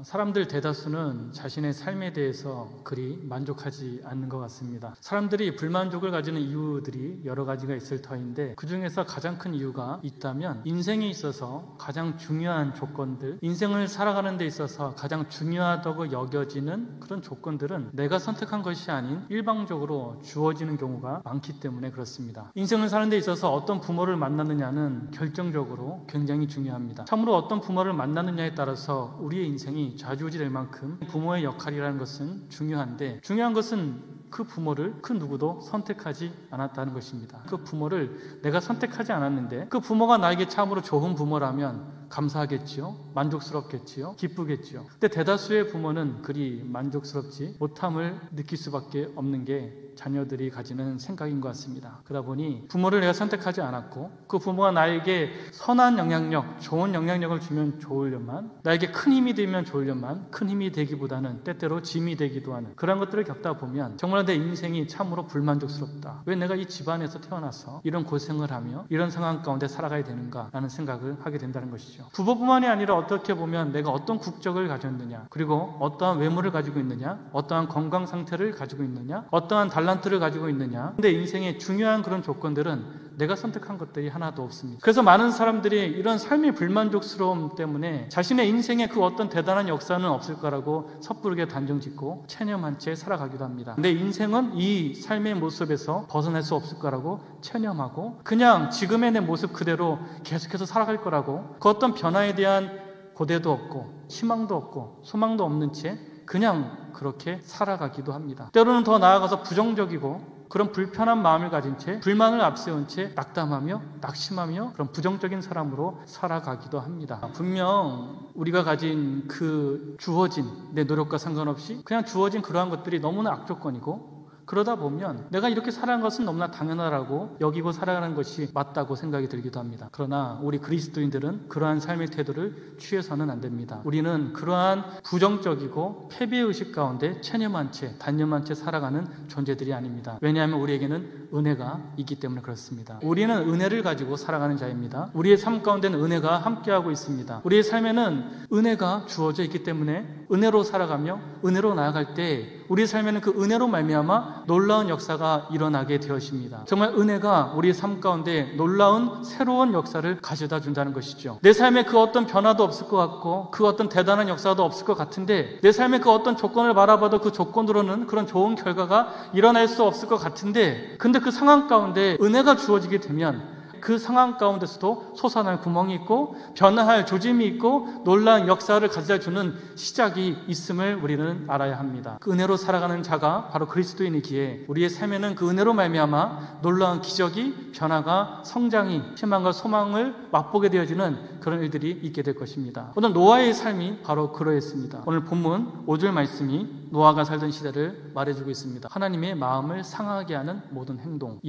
사람들 대다수는 자신의 삶에 대해서 그리 만족하지 않는 것 같습니다. 사람들이 불만족을 가지는 이유들이 여러 가지가 있을 터인데 그 중에서 가장 큰 이유가 있다면 인생에 있어서 가장 중요한 조건들, 인생을 살아가는 데 있어서 가장 중요하다고 여겨지는 그런 조건들은 내가 선택한 것이 아닌 일방적으로 주어지는 경우가 많기 때문에 그렇습니다. 인생을 사는 데 있어서 어떤 부모를 만나느냐는 결정적으로 굉장히 중요합니다. 참으로 어떤 부모를 만나느냐에 따라서 우리의 인생이 좌지우지될 만큼 부모의 역할이라는 것은 중요한데, 중요한 것은 그 부모를 그 누구도 선택하지 않았다는 것입니다. 그 부모를 내가 선택하지 않았는데 그 부모가 나에게 참으로 좋은 부모라면 감사하겠지요, 만족스럽겠지요, 기쁘겠지요. 근데 대다수의 부모는 그리 만족스럽지 못함을 느낄 수밖에 없는 게 자녀들이 가지는 생각인 것 같습니다. 그러다 보니 부모를 내가 선택하지 않았고 그 부모가 나에게 선한 영향력, 좋은 영향력을 주면 좋으려만, 나에게 큰 힘이 되면 좋으려만 큰 힘이 되기보다는 때때로 짐이 되기도 하는 그런 것들을 겪다 보면 정말 내 인생이 참으로 불만족스럽다. 왜 내가 이 집안에서 태어나서 이런 고생을 하며 이런 상황 가운데 살아가야 되는가 라는 생각을 하게 된다는 것이죠. 부모뿐만이 아니라 어떻게 보면 내가 어떤 국적을 가졌느냐, 그리고 어떠한 외모를 가지고 있느냐, 어떠한 건강 상태를 가지고 있느냐, 어떠한 달란트를 가지고 있느냐, 근데 인생의 중요한 그런 조건들은 내가 선택한 것들이 하나도 없습니다. 그래서 많은 사람들이 이런 삶의 불만족스러움 때문에 자신의 인생에 그 어떤 대단한 역사는 없을 거라고 섣부르게 단정짓고 체념한 채 살아가기도 합니다. 내 인생은 이 삶의 모습에서 벗어날 수 없을 거라고 체념하고 그냥 지금의 내 모습 그대로 계속해서 살아갈 거라고, 그 어떤 변화에 대한 고대도 없고 희망도 없고 소망도 없는 채 그냥 그렇게 살아가기도 합니다. 때로는 더 나아가서 부정적이고 그런 불편한 마음을 가진 채, 불만을 앞세운 채 낙담하며 낙심하며 그런 부정적인 사람으로 살아가기도 합니다. 분명 우리가 가진 그 주어진 내 노력과 상관없이 그냥 주어진 그러한 것들이 너무나 악조건이고, 그러다 보면 내가 이렇게 살아가는 것은 너무나 당연하라고 여기고 살아가는 것이 맞다고 생각이 들기도 합니다. 그러나 우리 그리스도인들은 그러한 삶의 태도를 취해서는 안 됩니다. 우리는 그러한 부정적이고 패배의식 가운데 체념한 채, 단념한 채 살아가는 존재들이 아닙니다. 왜냐하면 우리에게는 은혜가 있기 때문에 그렇습니다. 우리는 은혜를 가지고 살아가는 자입니다. 우리의 삶 가운데는 은혜가 함께하고 있습니다. 우리의 삶에는 은혜가 주어져 있기 때문에 은혜로 살아가며 은혜로 나아갈 때 우리 삶에는 그 은혜로 말미암아 놀라운 역사가 일어나게 되었습니다. 정말 은혜가 우리 삶 가운데 놀라운 새로운 역사를 가져다 준다는 것이죠. 내 삶에 그 어떤 변화도 없을 것 같고 그 어떤 대단한 역사도 없을 것 같은데, 내 삶에 그 어떤 조건을 바라봐도 그 조건으로는 그런 좋은 결과가 일어날 수 없을 것 같은데, 근데 그 상황 가운데 은혜가 주어지게 되면 그 상황 가운데서도 솟아날 구멍이 있고 변화할 조짐이 있고 놀라운 역사를 가져다주는 시작이 있음을 우리는 알아야 합니다. 그 은혜로 살아가는 자가 바로 그리스도인이기에 우리의 삶에는 그 은혜로 말미암아 놀라운 기적이, 변화가, 성장이, 희망과 소망을 맛보게 되어지는 그런 일들이 있게 될 것입니다. 오늘 노아의 삶이 바로 그러했습니다. 오늘 본문 5절 말씀이 노아가 살던 시대를 말해주고 있습니다. 하나님의 마음을 상하게 하는 모든 행동,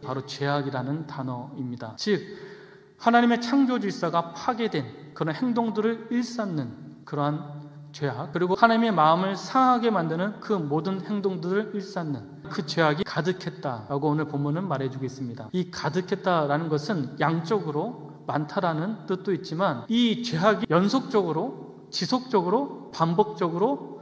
바로 죄악이라는 단어입니다. 즉 하나님의 창조 질서가 파괴된 그런 행동들을 일삼는 그러한 죄악, 그리고 하나님의 마음을 상하게 만드는 그 모든 행동들을 일삼는 그 죄악이 가득했다라고 오늘 본문은 말해주고 있습니다. 이 가득했다라는 것은 양적으로 많다라는 뜻도 있지만 이 죄악이 연속적으로, 지속적으로, 반복적으로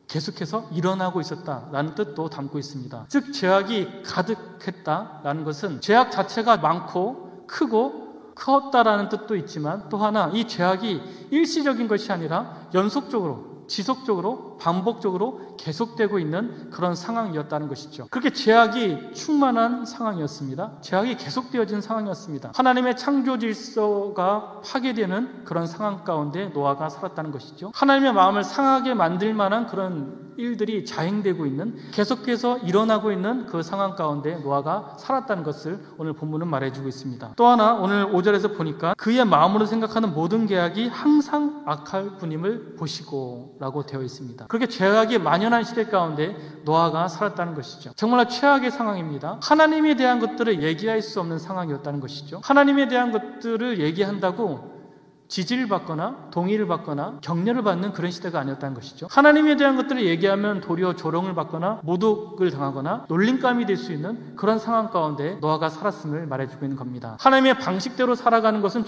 계속해서 일어나고 있었다라는 뜻도 담고 있습니다. 즉 죄악이 가득했다라는 것은 죄악 자체가 많고 크고 컸다라는 뜻도 있지만, 또 하나 이 죄악이 일시적인 것이 아니라 연속적으로, 지속적으로, 반복적으로 계속되고 있는 그런 상황이었다는 것이죠. 그렇게 죄악이 충만한 상황이었습니다. 죄악이 계속되어진 상황이었습니다. 하나님의 창조 질서가 파괴되는 그런 상황 가운데 노아가 살았다는 것이죠. 하나님의 마음을 상하게 만들 만한 그런 일들이 자행되고 있는, 계속해서 일어나고 있는 그 상황 가운데 노아가 살았다는 것을 오늘 본문은 말해주고 있습니다. 또 하나 오늘 5절에서 보니까 그의 마음으로 생각하는 모든 계약이 항상 악할 뿐임을 보시고 라고 되어 있습니다. 그렇게 죄악이 만연한 시대 가운데 노아가 살았다는 것이죠. 정말 최악의 상황입니다. 하나님에 대한 것들을 얘기할 수 없는 상황이었다는 것이죠. 하나님에 대한 것들을 얘기한다고 지지를 받거나 동의를 받거나 격려를 받는 그런 시대가 아니었다는 것이죠. 하나님에 대한 것들을 얘기하면 도리어 조롱을 받거나 모독을 당하거나 놀림감이 될 수 있는 그런 상황 가운데 노아가 살았음을 말해주고 있는 겁니다. 하나님의 방식대로 살아가는 것은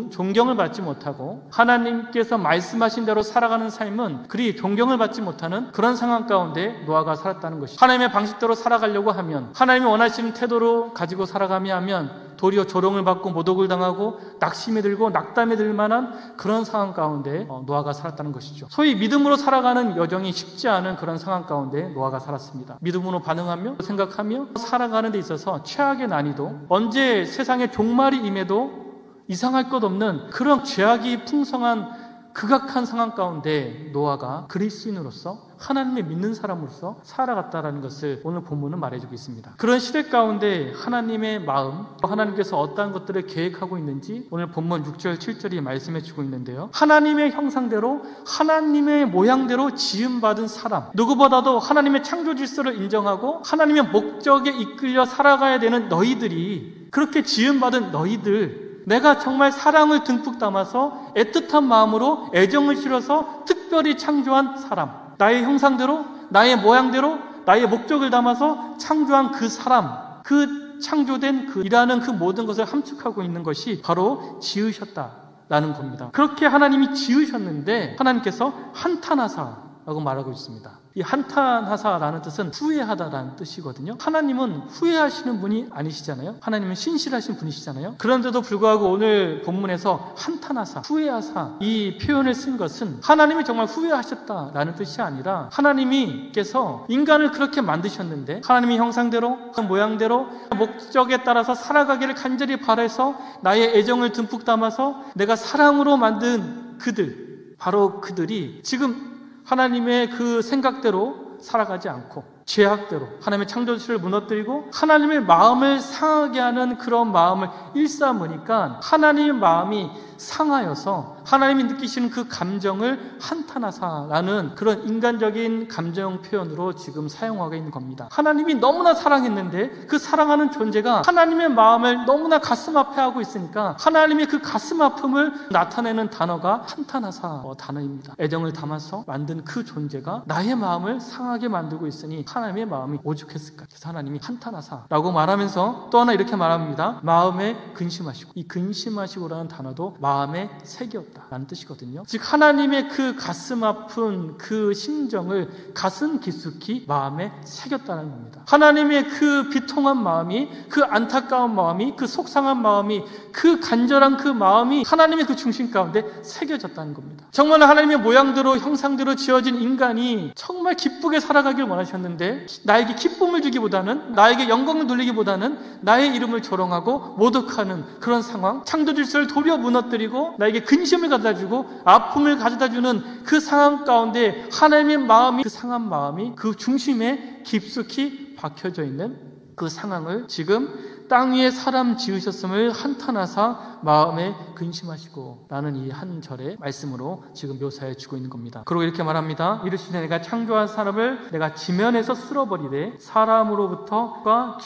존경을 받지 못하고 하나님께서 말씀하신 대로 살아가는 삶은 그리 존경을 받지 못하는 그런 상황 가운데 노아가 살았다는 것이죠. 하나님의 방식대로 살아가려고 하면, 하나님이 원하시는 태도로 가지고 살아가며 하면 도리어 조롱을 받고 모독을 당하고 낙심에 들고 낙담에 들 만한 그런 상황 가운데 노아가 살았다는 것이죠. 소위 믿음으로 살아가는 여정이 쉽지 않은 그런 상황 가운데 노아가 살았습니다. 믿음으로 반응하며 생각하며 살아가는 데 있어서 최악의 난이도, 언제 세상에 종말이 임해도 이상할 것 없는 그런 죄악이 풍성한 극악한 상황 가운데 노아가 그리스도인으로서 하나님을 믿는 사람으로서 살아갔다라는 것을 오늘 본문은 말해주고 있습니다. 그런 시대 가운데 하나님의 마음, 하나님께서 어떠한 것들을 계획하고 있는지 오늘 본문 6절, 7절이 말씀해주고 있는데요. 하나님의 형상대로 하나님의 모양대로 지음받은 사람, 누구보다도 하나님의 창조 질서를 인정하고 하나님의 목적에 이끌려 살아가야 되는 너희들이, 그렇게 지음받은 너희들, 내가 정말 사랑을 듬뿍 담아서 애틋한 마음으로 애정을 실어서 특별히 창조한 사람, 나의 형상대로 나의 모양대로 나의 목적을 담아서 창조한 그 사람, 그 창조된 그 일하는 그 모든 것을 함축하고 있는 것이 바로 지으셨다라는 겁니다. 그렇게 하나님이 지으셨는데 하나님께서 한탄하사라고 말하고 있습니다. 이 한탄하사라는 뜻은 후회하다라는 뜻이거든요. 하나님은 후회하시는 분이 아니시잖아요. 하나님은 신실하신 분이시잖아요. 그런데도 불구하고 오늘 본문에서 한탄하사, 후회하사 이 표현을 쓴 것은 하나님이 정말 후회하셨다라는 뜻이 아니라 하나님께서 인간을 그렇게 만드셨는데 하나님의 형상대로 모양대로 목적에 따라서 살아가기를 간절히 바라서 나의 애정을 듬뿍 담아서 내가 사랑으로 만든 그들, 바로 그들이 지금 하나님의 그 생각대로 살아가지 않고 죄악대로 하나님의 창조주를 무너뜨리고 하나님의 마음을 상하게 하는 그런 마음을 일삼으니까 하나님의 마음이 상하여서 하나님이 느끼시는 그 감정을 한탄하사라는 그런 인간적인 감정 표현으로 지금 사용하고 있는 겁니다. 하나님이 너무나 사랑했는데 그 사랑하는 존재가 하나님의 마음을 너무나 가슴 아파 하고 있으니까 하나님의 그 가슴 아픔을 나타내는 단어가 한탄하사 단어입니다. 애정을 담아서 만든 그 존재가 나의 마음을 상하게 만들고 있으니 하나님의 마음이 오죽했을까. 그래서 하나님이 한탄하사라고 말하면서 또 하나 이렇게 말합니다. 마음에 근심하시고, 이 근심하시고라는 단어도 마음에 새겼다라는 뜻이거든요. 즉 하나님의 그 가슴 아픈 그 심정을 가슴 깊숙이 마음에 새겼다는 겁니다. 하나님의 그 비통한 마음이, 그 안타까운 마음이, 그 속상한 마음이, 그 간절한 그 마음이 하나님의 그 중심 가운데 새겨졌다는 겁니다. 정말 하나님의 모양대로 형상대로 지어진 인간이 정말 기쁘게 살아가길 원하셨는데 나에게 기쁨을 주기보다는, 나에게 영광을 돌리기보다는 나의 이름을 조롱하고 모독하는 그런 상황, 창조 질서를 도려 무너뜨리고 나에게 근심을 가져다주고 아픔을 가져다주는 그 상황 가운데 하나님의 마음이, 그 상한 마음이 그 중심에 깊숙이 박혀져 있는 그 상황을 지금 땅 위에 사람 지으셨음을 한탄하사 마음에 근심하시고 라는 이 한 절의 말씀으로 지금 묘사해 주고 있는 겁니다. 그리고 이렇게 말합니다. 이르시되 내가 창조한 사람을 내가 지면에서 쓸어버리되 사람으로부터가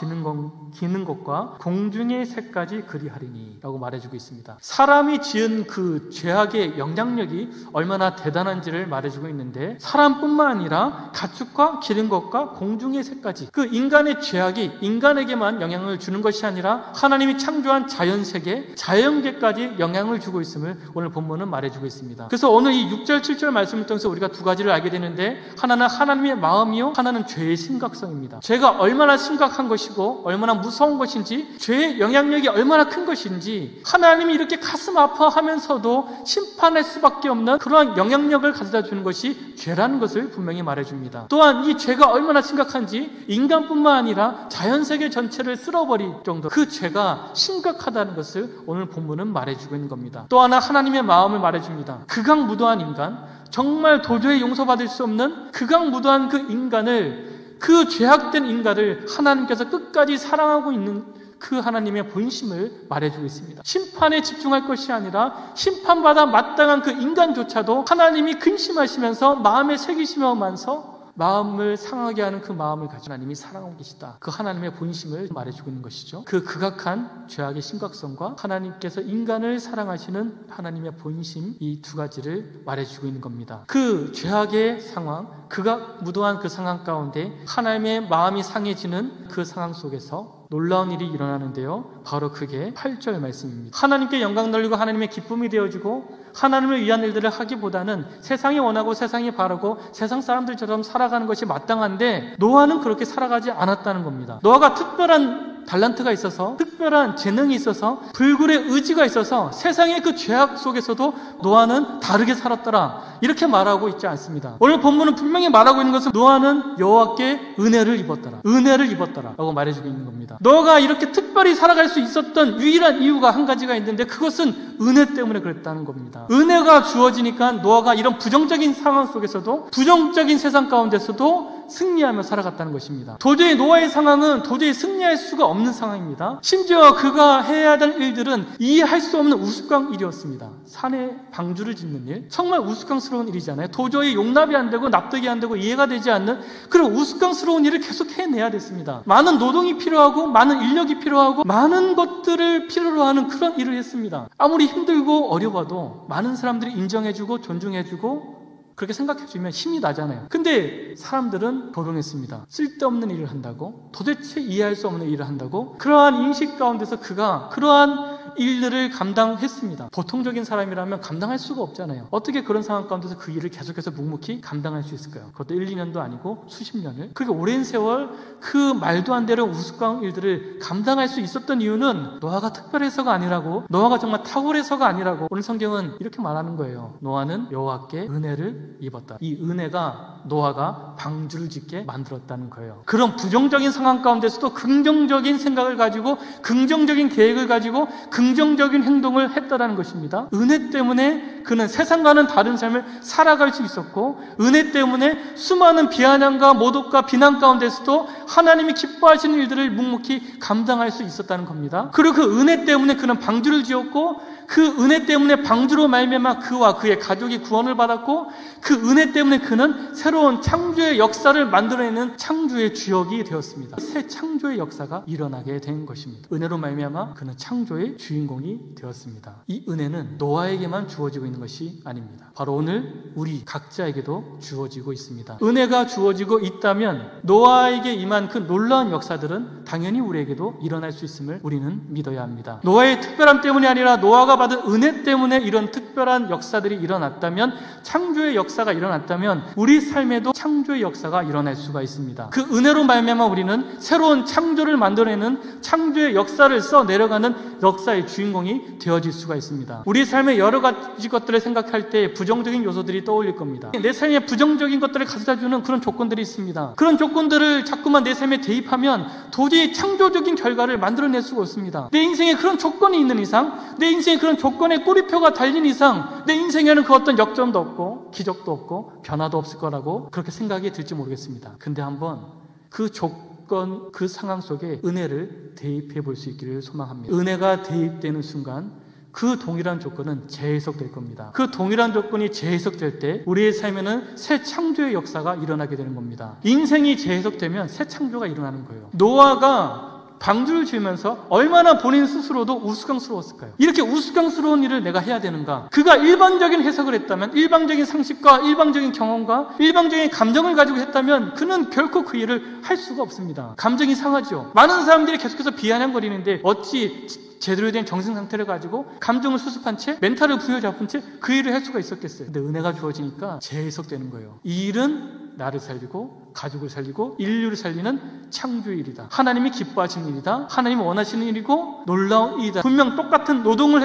기는 것과 공중의 새까지 그리하리니 라고 말해주고 있습니다. 사람이 지은 그 죄악의 영향력이 얼마나 대단한지를 말해주고 있는데 사람뿐만 아니라 가축과 기는 것과 공중의 새까지, 그 인간의 죄악이 인간에게만 영향을 주는 것이 아니라 하나님이 창조한 자연세계, 자연계까지 영향을 주고 있음을 오늘 본문은 말해주고 있습니다. 그래서 오늘 이 6절, 7절 말씀을 통해서 우리가 두 가지를 알게 되는데 하나는 하나님의 마음이요, 하나는 죄의 심각성입니다. 죄가 얼마나 심각한 것이고 얼마나 무서운 것인지, 죄의 영향력이 얼마나 큰 것인지, 하나님이 이렇게 가슴 아파하면서도 심판할 수밖에 없는 그러한 영향력을 가져다 주는 것이 죄라는 것을 분명히 말해줍니다. 또한 이 죄가 얼마나 심각한지 인간뿐만 아니라 자연세계 전체를 쓸어버릴 정도 그 죄가 심각하다는 것을 오늘 본문은 말해주고 있는 겁니다. 또 하나 하나님의 마음을 말해줍니다. 극악무도한 인간, 정말 도저히 용서받을 수 없는 극악무도한 그 인간을, 그 죄악된 인간을 하나님께서 끝까지 사랑하고 있는 그 하나님의 본심을 말해주고 있습니다. 심판에 집중할 것이 아니라 심판받아 마땅한 그 인간조차도 하나님이 근심하시면서 마음에 새기시면서 마음을 상하게 하는 그 마음을 가지고 하나님이 사랑하고 계시다. 그 하나님의 본심을 말해주고 있는 것이죠. 그 극악한 죄악의 심각성과 하나님께서 인간을 사랑하시는 하나님의 본심, 이 두 가지를 말해주고 있는 겁니다. 그 죄악의 상황, 극악무도한 그 상황 가운데 하나님의 마음이 상해지는 그 상황 속에서 놀라운 일이 일어나는데요. 바로 그게 8절 말씀입니다. 하나님께 영광 돌리고 하나님의 기쁨이 되어지고 하나님을 위한 일들을 하기보다는 세상이 원하고 세상이 바라고 세상 사람들처럼 살아가는 것이 마땅한데 노아는 그렇게 살아가지 않았다는 겁니다. 노아가 특별한 달란트가 있어서, 특별한 재능이 있어서, 불굴의 의지가 있어서 세상의 그 죄악 속에서도 노아는 다르게 살았더라, 이렇게 말하고 있지 않습니다. 오늘 본문은 분명히 말하고 있는 것은 노아는 여호와께 은혜를 입었더라, 은혜를 입었더라 라고 말해주고 있는 겁니다. 노아가 이렇게 특별히 살아갈 수 있었던 유일한 이유가 한 가지가 있는데 그것은 은혜 때문에 그랬다는 겁니다. 은혜가 주어지니까 노아가 이런 부정적인 상황 속에서도, 부정적인 세상 가운데서도 승리하며 살아갔다는 것입니다. 도저히 노아의 상황은 도저히 승리할 수가 없는 상황입니다. 심지어 그가 해야 될 일들은 이해할 수 없는 우스꽝 일이었습니다. 산에 방주를 짓는 일, 정말 우스꽝스러운 일이잖아요. 도저히 용납이 안 되고 납득이 안 되고 이해가 되지 않는 그런 우스꽝스러운 일을 계속 해내야 됐습니다. 많은 노동이 필요하고 많은 인력이 필요하고 많은 것들을 필요로 하는 그런 일을 했습니다. 아무리 힘들고 어려워도 많은 사람들이 인정해주고 존중해주고 그렇게 생각해주면 힘이 나잖아요. 근데 사람들은 조롱했습니다. 쓸데없는 일을 한다고, 도대체 이해할 수 없는 일을 한다고, 그러한 인식 가운데서 그가 그러한 일들을 감당했습니다. 보통적인 사람이라면 감당할 수가 없잖아요. 어떻게 그런 상황 가운데서 그 일을 계속해서 묵묵히 감당할 수 있을까요? 그것도 1, 2년도 아니고 수십 년을. 그렇게 오랜 세월 그 말도 안 되는 우스꽝 일들을 감당할 수 있었던 이유는 노아가 특별해서가 아니라고, 노아가 정말 탁월해서가 아니라고 오늘 성경은 이렇게 말하는 거예요. 노아는 여호와께 은혜를 입었다. 이 은혜가 노아가 방주를 짓게 만들었다는 거예요. 그런 부정적인 상황 가운데서도 긍정적인 생각을 가지고 긍정적인 계획을 가지고 긍정적인 행동을 했다라는 것입니다. 은혜 때문에 그는 세상과는 다른 삶을 살아갈 수 있었고, 은혜 때문에 수많은 비아냥과 모독과 비난 가운데서도 하나님이 기뻐하시는 일들을 묵묵히 감당할 수 있었다는 겁니다. 그리고 그 은혜 때문에 그는 방주를 지었고, 그 은혜 때문에 방주로 말미암아 그와 그의 가족이 구원을 받았고, 그 은혜 때문에 그는 새로운 창조의 역사를 만들어내는 창조의 주역이 되었습니다. 새 창조의 역사가 일어나게 된 것입니다. 은혜로 말미암아 그는 창조의 주인공이 되었습니다. 이 은혜는 노아에게만 주어지고 있는 것이 아닙니다. 바로 오늘 우리 각자에게도 주어지고 있습니다. 은혜가 주어지고 있다면 노아에게 임한 그 놀라운 역사들은 당연히 우리에게도 일어날 수 있음을 우리는 믿어야 합니다. 노아의 특별함 때문이 아니라 노아가 받은 은혜 때문에 이런 특별한 역사들이 일어났다면, 창조의 역사가 일어났다면 우리 삶에도 창조의 역사가 일어날 수가 있습니다. 그 은혜로 말미암아 우리는 새로운 창조를 만들어내는 창조의 역사를 써내려가는 역사의 주인공이 되어질 수가 있습니다. 우리 삶의 여러 가지 것들을 생각할 때 부정적인 요소들이 떠올릴 겁니다. 내 삶에 부정적인 것들을 가져다주는 그런 조건들이 있습니다. 그런 조건들을 자꾸만 내 삶에 대입하면 도저히 창조적인 결과를 만들어낼 수가 없습니다. 내 인생에 그런 조건이 있는 이상, 내 인생에 그런 조건의 꼬리표가 달린 이상 내 인생에는 그 어떤 역전도 없고 기적도 없고 변화도 없을 거라고 그렇게 생각이 들지 모르겠습니다. 근데 한번 그 조건, 그 상황 속에 은혜를 대입해 볼 수 있기를 소망합니다. 은혜가 대입되는 순간 그 동일한 조건은 재해석될 겁니다. 그 동일한 조건이 재해석될 때 우리의 삶에는 새 창조의 역사가 일어나게 되는 겁니다. 인생이 재해석되면 새 창조가 일어나는 거예요. 노아가 방주를 지으면서 얼마나 본인 스스로도 우스꽝스러웠을까요? 이렇게 우스꽝스러운 일을 내가 해야 되는가? 그가 일반적인 해석을 했다면, 일방적인 상식과 일방적인 경험과 일방적인 감정을 가지고 했다면 그는 결코 그 일을 할 수가 없습니다. 감정이 상하죠. 많은 사람들이 계속해서 비아냥거리는데 어찌 제대로 된 정신 상태를 가지고 감정을 수습한 채, 멘탈을 부여잡은 채 그 일을 할 수가 있었겠어요. 근데 은혜가 주어지니까 재해석되는 거예요. 이 일은 나를 살리고 가족을 살리고 인류를 살리는 창조의 일이다. 하나님이 기뻐하시는 일이다. 하나님이 원하시는 일이고 놀라운 일이다. 분명 똑같은 노동을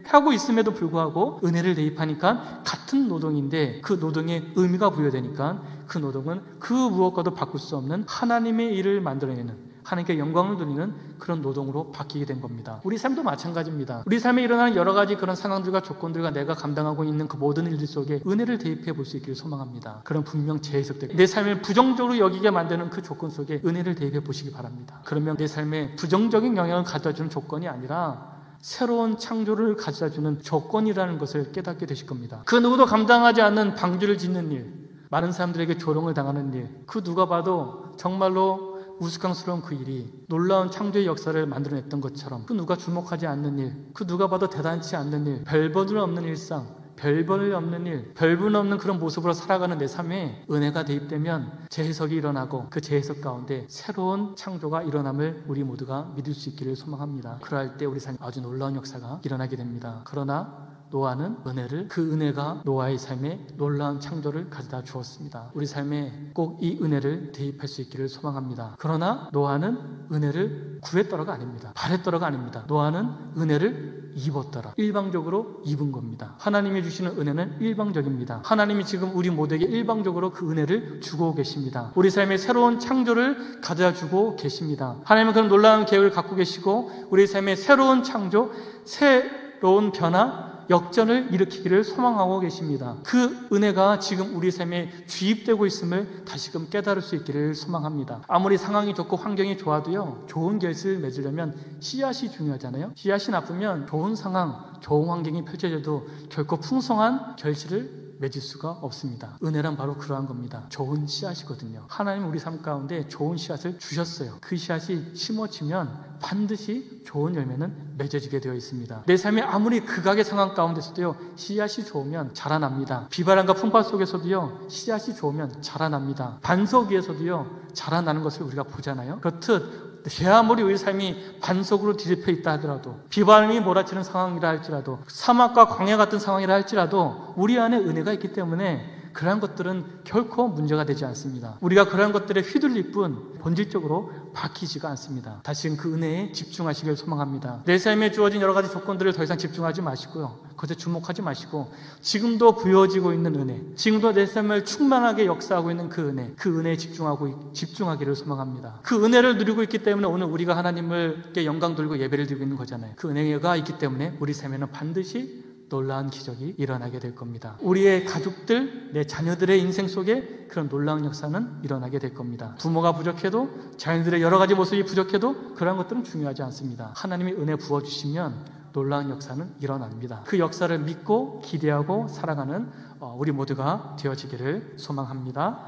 하고 있음에도 불구하고 은혜를 대입하니까 같은 노동인데 그 노동에 의미가 부여되니까 그 노동은 그 무엇과도 바꿀 수 없는 하나님의 일을 만들어내는, 하나님께 영광을 돌리는 그런 노동으로 바뀌게 된 겁니다. 우리 삶도 마찬가지입니다. 우리 삶에 일어나는 여러 가지 그런 상황들과 조건들과 내가 감당하고 있는 그 모든 일들 속에 은혜를 대입해 볼 수 있기를 소망합니다. 그럼 분명 재해석되고 내 삶을 부정적으로 여기게 만드는 그 조건 속에 은혜를 대입해 보시기 바랍니다. 그러면 내 삶에 부정적인 영향을 가져다주는 조건이 아니라 새로운 창조를 가져다주는 조건이라는 것을 깨닫게 되실 겁니다. 그 누구도 감당하지 않는 방주를 짓는 일, 많은 사람들에게 조롱을 당하는 일, 그 누가 봐도 정말로 우스꽝스러운 그 일이 놀라운 창조의 역사를 만들어냈던 것처럼, 그 누가 주목하지 않는 일, 그 누가 봐도 대단치 않는 일, 별볼일 없는 일상, 별볼일 없는 일, 별분 없는 그런 모습으로 살아가는 내 삶에 은혜가 대입되면 재해석이 일어나고, 그 재해석 가운데 새로운 창조가 일어남을 우리 모두가 믿을 수 있기를 소망합니다. 그럴 때 우리 삶에 아주 놀라운 역사가 일어나게 됩니다. 그러나 노아는 그 은혜가 노아의 삶에 놀라운 창조를 가져다 주었습니다. 우리 삶에 꼭 이 은혜를 대입할 수 있기를 소망합니다. 그러나 노아는 은혜를 구했더라가 아닙니다. 바랬더라가 아닙니다. 노아는 은혜를 입었더라. 일방적으로 입은 겁니다. 하나님이 주시는 은혜는 일방적입니다. 하나님이 지금 우리 모두에게 일방적으로 그 은혜를 주고 계십니다. 우리 삶에 새로운 창조를 가져다 주고 계십니다. 하나님은 그런 놀라운 계획을 갖고 계시고, 우리 삶에 새로운 창조, 새로운 변화, 역전을 일으키기를 소망하고 계십니다. 그 은혜가 지금 우리 삶에 주입되고 있음을 다시금 깨달을 수 있기를 소망합니다. 아무리 상황이 좋고 환경이 좋아도요, 좋은 결실을 맺으려면 씨앗이 중요하잖아요. 씨앗이 나쁘면 좋은 상황, 좋은 환경이 펼쳐져도 결코 풍성한 결실을 맺을 수가 없습니다. 은혜란 바로 그러한 겁니다. 좋은 씨앗이거든요. 하나님 우리 삶 가운데 좋은 씨앗을 주셨어요. 그 씨앗이 심어지면 반드시 좋은 열매는 맺어지게 되어 있습니다. 내 삶에 아무리 극악의 상황 가운데서도요, 씨앗이 좋으면 자라납니다. 비바람과 풍파 속에서도요, 씨앗이 좋으면 자라납니다. 반석 위에서도요, 자라나는 것을 우리가 보잖아요. 그렇듯 제 아무리 우리 삶이 반석으로 뒤집혀 있다 하더라도, 비바람이 몰아치는 상황이라 할지라도, 사막과 광야 같은 상황이라 할지라도 우리 안에 은혜가 있기 때문에 그러한 것들은 결코 문제가 되지 않습니다. 우리가 그러한 것들에 휘둘릴 뿐 본질적으로 바뀌지가 않습니다. 다시금 그 은혜에 집중하시길 소망합니다. 내 삶에 주어진 여러 가지 조건들을 더 이상 집중하지 마시고요, 그것에 주목하지 마시고, 지금도 부여지고 있는 은혜, 지금도 내 삶을 충만하게 역사하고 있는 그 은혜에 집중하기를 소망합니다. 그 은혜를 누리고 있기 때문에 오늘 우리가 하나님께 영광 돌리고 예배를 드리고 있는 거잖아요. 그 은혜가 있기 때문에 우리 삶에는 반드시 놀라운 기적이 일어나게 될 겁니다. 우리의 가족들, 내 자녀들의 인생 속에 그런 놀라운 역사는 일어나게 될 겁니다. 부모가 부족해도, 자녀들의 여러 가지 모습이 부족해도 그런 것들은 중요하지 않습니다. 하나님이 은혜 부어주시면 놀라운 역사는 일어납니다. 그 역사를 믿고 기대하고 살아가는 우리 모두가 되어지기를 소망합니다.